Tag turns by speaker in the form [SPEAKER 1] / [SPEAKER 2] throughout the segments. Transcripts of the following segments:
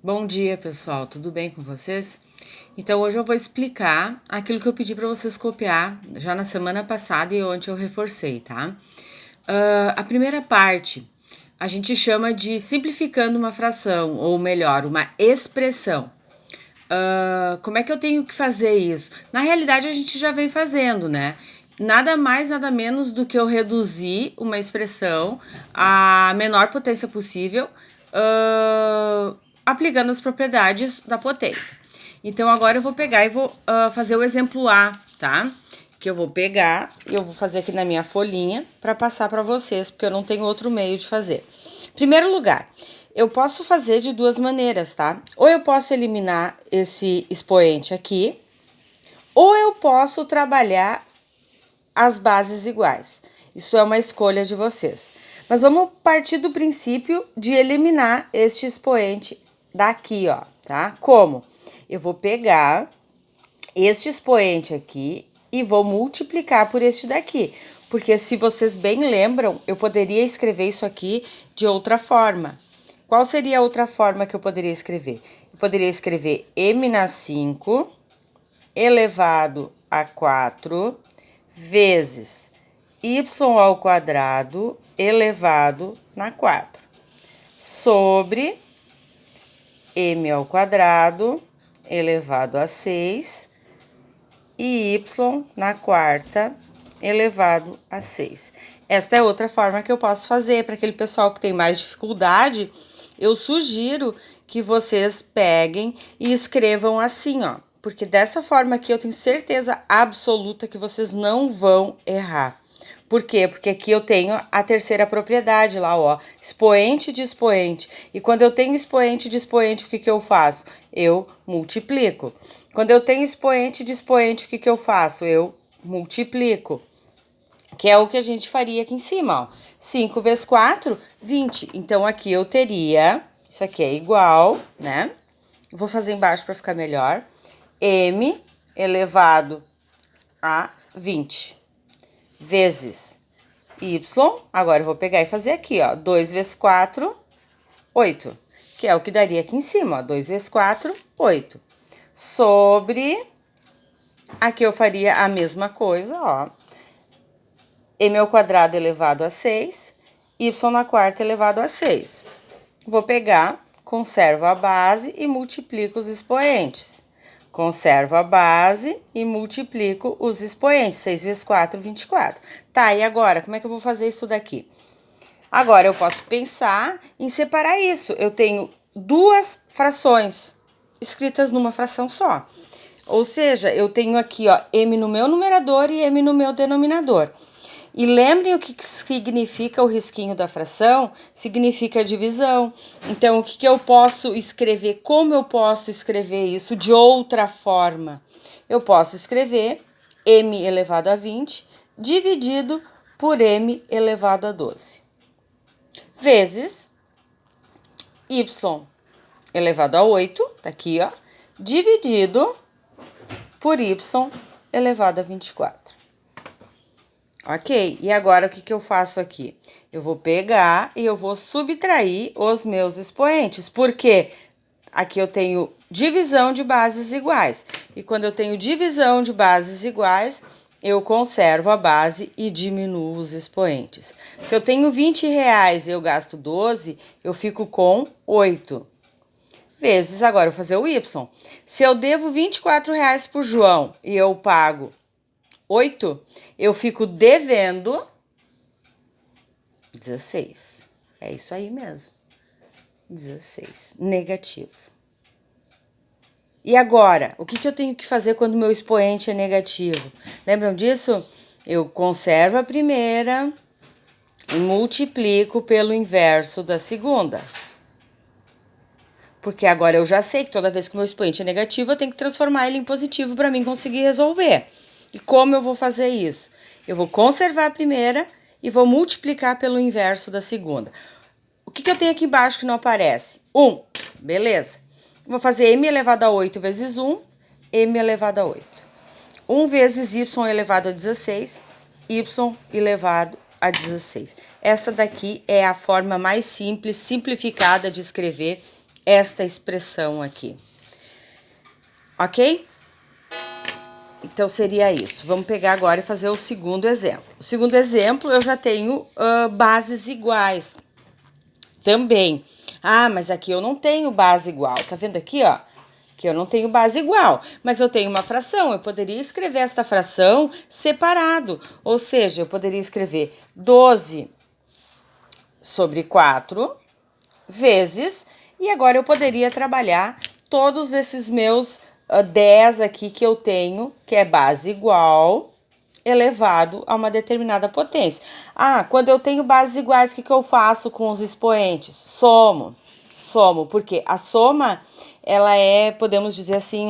[SPEAKER 1] Bom dia, pessoal. Tudo bem com vocês? Então, hoje eu vou explicar aquilo que eu pedi para vocês copiar já na semana passada e ontem eu reforcei, tá? A primeira parte a gente chama de simplificando uma fração, ou melhor, uma expressão. Como é que eu tenho que fazer isso? Na realidade, a gente já vem fazendo, né? Nada mais, nada menos do que eu reduzir uma expressão à menor potência possível, aplicando as propriedades da potência. Então, agora eu vou pegar e vou fazer o exemplo A, tá? Que eu vou pegar e eu vou fazer aqui na minha folhinha para passar para vocês, porque eu não tenho outro meio de fazer. Primeiro lugar, eu posso fazer de duas maneiras, tá? Ou eu posso eliminar esse expoente aqui, ou eu posso trabalhar as bases iguais. Isso é uma escolha de vocês. Mas vamos partir do princípio de eliminar este expoente daqui, ó, tá? Como? Eu vou pegar este expoente aqui e vou multiplicar por este daqui. Porque se vocês bem lembram, eu poderia escrever isso aqui de outra forma. Qual seria a outra forma que eu poderia escrever? Eu poderia escrever m na 5 elevado a 4 vezes y ao quadrado elevado na 4 sobre m ao quadrado elevado a 6 e y na quarta elevado a 6. Esta é outra forma que eu posso fazer. Para aquele pessoal que tem mais dificuldade, eu sugiro que vocês peguem e escrevam assim, ó. Porque dessa forma aqui eu tenho certeza absoluta que vocês não vão errar. Por quê? Porque aqui eu tenho a terceira propriedade lá, ó, expoente de expoente. E quando eu tenho expoente de expoente, o que que eu faço? Eu multiplico. Quando eu tenho expoente de expoente, o que que eu faço? Eu multiplico. Que é o que a gente faria aqui em cima, ó. 5 vezes 4, 20. Então, aqui eu teria, isso aqui é igual, né? Vou fazer embaixo para ficar melhor. M elevado a 20 vezes y, agora eu vou pegar e fazer aqui, ó, 2 vezes 4, 8, que é o que daria aqui em cima, ó, 2 vezes 4, 8, sobre, aqui eu faria a mesma coisa, ó, m ao quadrado elevado a 6, y na quarta elevado a 6. Vou pegar, conservo a base e multiplico os expoentes. Conservo a base e multiplico os expoentes. 6 vezes 4, 24. Tá, e agora, como é que eu vou fazer isso daqui? Agora, eu posso pensar em separar isso. Eu tenho duas frações escritas numa fração só. Ou seja, eu tenho aqui, ó, m no meu numerador e m no meu denominador. E lembrem o que significa o risquinho da fração? Significa divisão. Então, o que eu posso escrever? Como eu posso escrever isso de outra forma? Eu posso escrever m elevado a 20 dividido por m elevado a 12. Vezes y elevado a 8, tá aqui, ó, dividido por y elevado a 24. Ok? E agora, o que que eu faço aqui? Eu vou pegar e eu vou subtrair os meus expoentes, porque aqui eu tenho divisão de bases iguais. E quando eu tenho divisão de bases iguais, eu conservo a base e diminuo os expoentes. Se eu tenho 20 reais e eu gasto 12, eu fico com 8. Vezes, agora eu vou fazer o y. Se eu devo 24 reais pro João e eu pago 8, eu fico devendo 16. É isso aí mesmo. 16. Negativo. E agora, o que eu tenho que fazer quando o meu expoente é negativo? Lembram disso? Eu conservo a primeira e multiplico pelo inverso da segunda. Porque agora eu já sei que toda vez que o meu expoente é negativo, eu tenho que transformar ele em positivo para mim conseguir resolver. E como eu vou fazer isso? Eu vou conservar a primeira e vou multiplicar pelo inverso da segunda. O que eu tenho aqui embaixo que não aparece? 1. Beleza. Vou fazer m elevado a 8 vezes 1, m elevado a 8. 1 vezes y elevado a 16, y elevado a 16. Essa daqui é a forma mais simples, simplificada de escrever esta expressão aqui. Ok? Então, seria isso. Vamos pegar agora e fazer o segundo exemplo. O segundo exemplo, eu já tenho bases iguais também. Ah, mas aqui eu não tenho base igual. Tá vendo aqui, ó? Que eu não tenho base igual, mas eu tenho uma fração. Eu poderia escrever esta fração separado. Ou seja, eu poderia escrever 12 sobre 4 vezes. E agora eu poderia trabalhar todos esses meus 10 aqui que eu tenho, que é base igual, elevado a uma determinada potência. Ah, quando eu tenho bases iguais, o que eu faço com os expoentes? Somo, porque a soma, ela é, podemos dizer assim,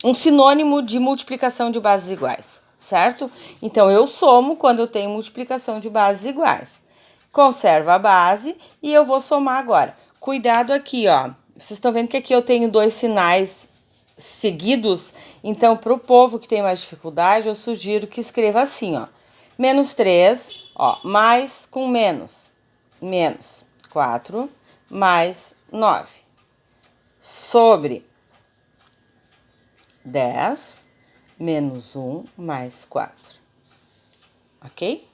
[SPEAKER 1] um sinônimo de multiplicação de bases iguais, certo? Então, eu somo quando eu tenho multiplicação de bases iguais. Conservo a base e eu vou somar agora. Cuidado aqui, ó. Vocês estão vendo que aqui eu tenho 2 sinais seguidos? Então, para o povo que tem mais dificuldade, eu sugiro que escreva assim, ó. Menos 3, ó, mais com menos. Menos 4, mais 9. Sobre 10, menos 1, mais 4. Ok?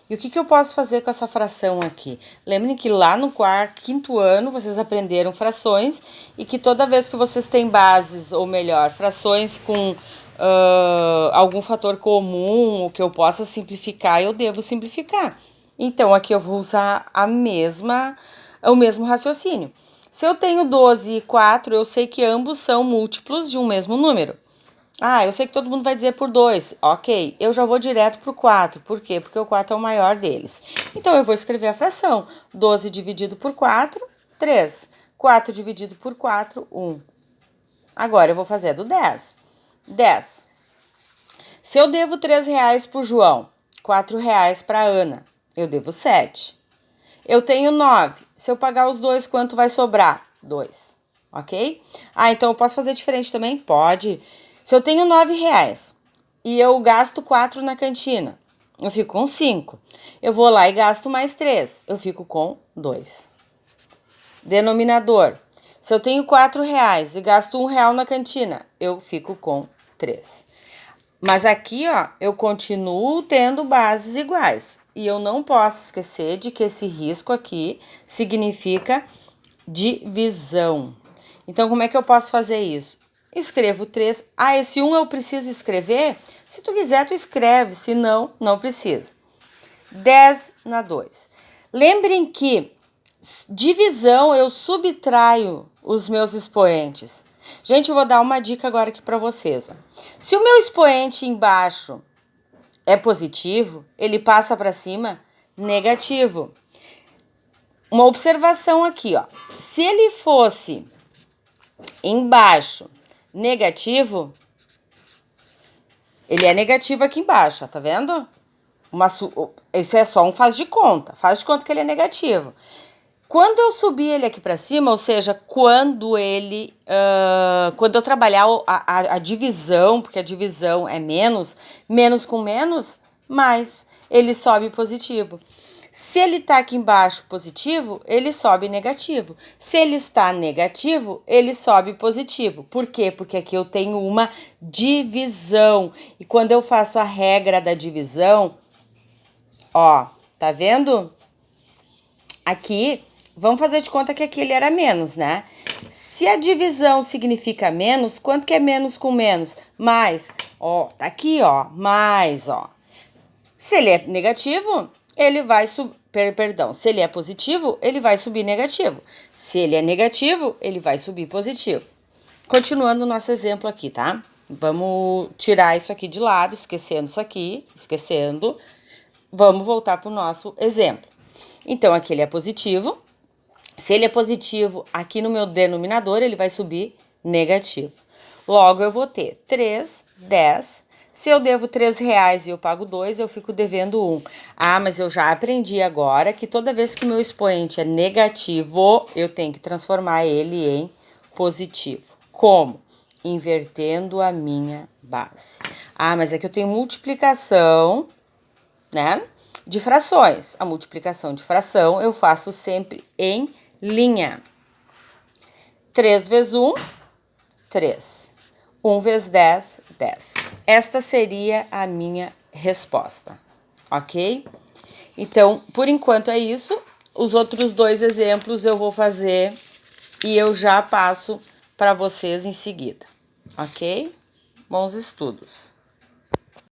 [SPEAKER 1] E o que eu posso fazer com essa fração aqui? Lembrem que lá no quinto ano vocês aprenderam frações e que toda vez que vocês têm bases, ou melhor, frações com algum fator comum, o que eu possa simplificar, eu devo simplificar. Então, aqui eu vou usar o mesmo raciocínio. Se eu tenho 12 e 4, eu sei que ambos são múltiplos de um mesmo número. Ah, eu sei que todo mundo vai dizer por 2. Ok, eu já vou direto para o 4. Por quê? Porque o 4 é o maior deles. Então, eu vou escrever a fração. 12 dividido por 4, 3. 4 dividido por 4, 1. Agora, eu vou fazer do 10. 10. Se eu devo 3 reais para o João, 4 reais para a Ana, eu devo 7. Eu tenho 9. Se eu pagar os 2, quanto vai sobrar? 2. Ok? Ah, então eu posso fazer diferente também? Pode. Se eu tenho 9 reais e eu gasto 4 na cantina, eu fico com 5. Eu vou lá e gasto mais 3, eu fico com 2. Denominador. Se eu tenho 4 reais e gasto 1 real na cantina, eu fico com 3. Mas aqui, ó, eu continuo tendo bases iguais. E eu não posso esquecer de que esse risco aqui significa divisão. Então, como é que eu posso fazer isso? Escrevo 3. Ah, esse 1 eu preciso escrever? Se tu quiser, tu escreve. Se não, não precisa. 10 na 2. Lembrem que divisão eu subtraio os meus expoentes. Gente, eu vou dar uma dica agora aqui para vocês. Ó. Se o meu expoente embaixo é positivo, ele passa para cima negativo. Uma observação aqui, ó. Se ele fosse embaixo negativo, ele é negativo aqui embaixo, ó, tá vendo? Esse é só um faz de conta que ele é negativo. Quando eu subir ele aqui para cima, ou seja, quando eu trabalhar a divisão, porque a divisão é menos com menos, mais, ele sobe positivo. Se ele está aqui embaixo positivo, ele sobe negativo. Se ele está negativo, ele sobe positivo. Por quê? Porque aqui eu tenho uma divisão. E quando eu faço a regra da divisão, ó, tá vendo? Aqui, vamos fazer de conta que aqui ele era menos, né? Se a divisão significa menos, quanto que é menos com menos? Mais. Ó, tá aqui, ó, mais, ó. Se ele é negativo, ele vai subir, se ele é positivo, ele vai subir negativo. Se ele é negativo, ele vai subir positivo. Continuando o nosso exemplo aqui, tá? Vamos tirar isso aqui de lado, esquecendo isso aqui, Vamos voltar para o nosso exemplo. Então, aqui ele é positivo. Se ele é positivo, aqui no meu denominador, ele vai subir negativo. Logo, eu vou ter 3, 10. Se eu devo 3 reais e eu pago 2, eu fico devendo 1. Ah, mas eu já aprendi agora que toda vez que o meu expoente é negativo, eu tenho que transformar ele em positivo. Como? Invertendo a minha base. Ah, mas é que eu tenho multiplicação, né? de frações. A multiplicação de fração eu faço sempre em linha. 3 vezes 1, 3. 1 vezes 10, 10. Esta seria a minha resposta, ok? Então, por enquanto é isso. Os outros 2 exemplos eu vou fazer e eu já passo para vocês em seguida, ok? Bons estudos!